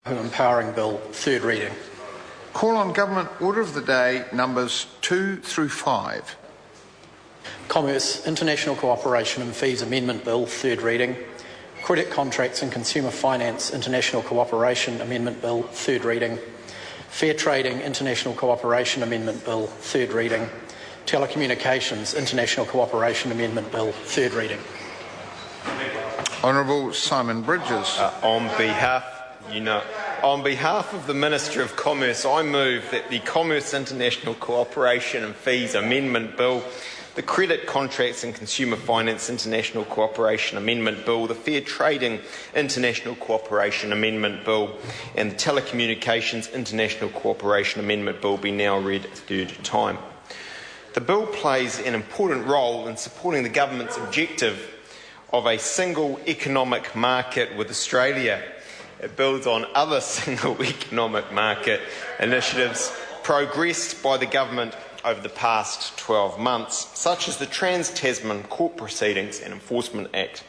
Empowering Bill, third reading. Call on Government Order of the Day numbers 2 through 5. Commerce, International Cooperation and Fees Amendment Bill, third reading. Credit Contracts and Consumer Finance International Cooperation Amendment Bill, third reading. Fair Trading International Cooperation Amendment Bill, third reading. Telecommunications International Cooperation Amendment Bill, third reading. Honourable Simon Bridges. On behalf of the Minister of Commerce, I move that the Commerce International Cooperation and Fees Amendment Bill, the Credit Contracts and Consumer Finance International Cooperation Amendment Bill, the Fair Trading International Cooperation Amendment Bill and the Telecommunications International Cooperation Amendment Bill be now read a third time. The bill plays an important role in supporting the government's objective of a single economic market with Australia. It builds on other single economic market initiatives progressed by the government over the past 12 months, such as the Trans-Tasman Court Proceedings and Enforcement Act.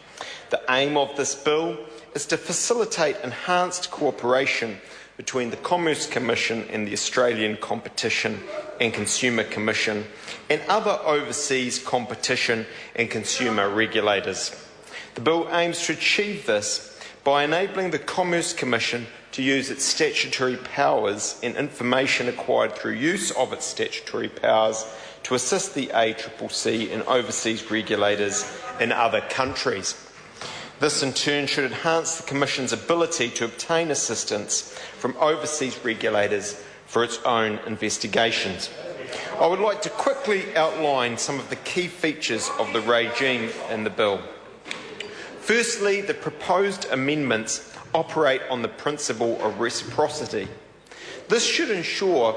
The aim of this bill is to facilitate enhanced cooperation between the Commerce Commission and the Australian Competition and Consumer Commission and other overseas competition and consumer regulators. The bill aims to achieve this by enabling the Commerce Commission to use its statutory powers and information acquired through use of its statutory powers to assist the ACCC and overseas regulators in other countries. This in turn should enhance the Commission's ability to obtain assistance from overseas regulators for its own investigations. I would like to quickly outline some of the key features of the regime in the bill. Firstly, the proposed amendments operate on the principle of reciprocity. This should ensure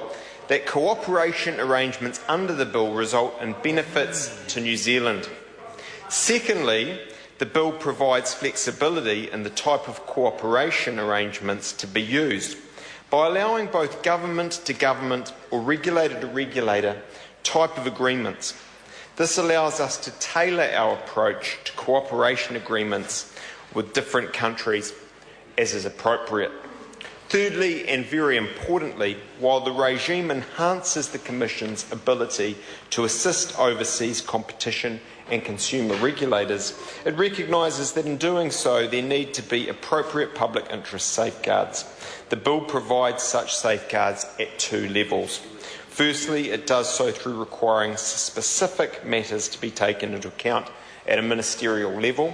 that cooperation arrangements under the bill result in benefits to New Zealand. Secondly, the bill provides flexibility in the type of cooperation arrangements to be used by allowing both government-to-government or regulator-to-regulator type of agreements. This allows us to tailor our approach to cooperation agreements with different countries as is appropriate. Thirdly, and very importantly, while the regime enhances the Commission's ability to assist overseas competition and consumer regulators, it recognises that in doing so there need to be appropriate public interest safeguards. The bill provides such safeguards at two levels. Firstly, it does so through requiring specific matters to be taken into account at a ministerial level.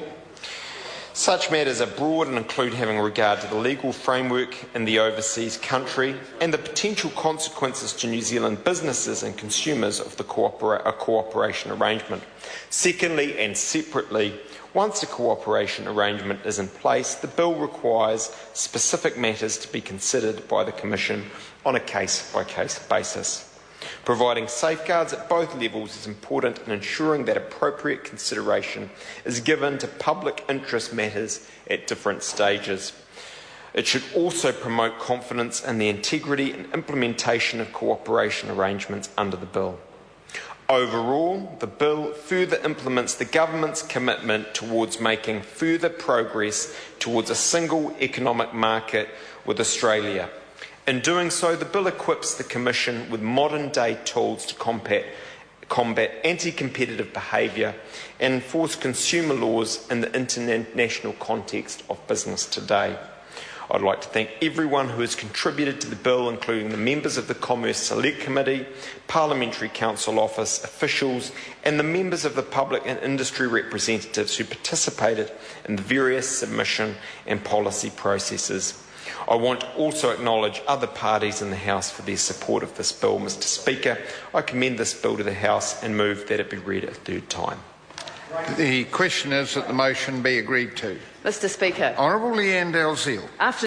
Such matters are broad and include having regard to the legal framework in the overseas country and the potential consequences to New Zealand businesses and consumers of the cooperation arrangement. Secondly, and separately, once a cooperation arrangement is in place, the bill requires specific matters to be considered by the Commission on a case-by-case basis. Providing safeguards at both levels is important in ensuring that appropriate consideration is given to public interest matters at different stages. It should also promote confidence in the integrity and implementation of cooperation arrangements under the bill. Overall, the bill further implements the government's commitment towards making further progress towards a single economic market with Australia. In doing so, the bill equips the Commission with modern-day tools to combat anti-competitive behaviour and enforce consumer laws in the international context of business today. I'd like to thank everyone who has contributed to the bill, including the members of the Commerce Select Committee, Parliamentary Council Office, officials and the members of the public and industry representatives who participated in the various submission and policy processes. I want to also acknowledge other parties in the House for their support of this bill. Mr Speaker, I commend this bill to the House and move that it be read a third time. The question is that the motion be agreed to. Mr Speaker. Honourable Leanne Dalziel. After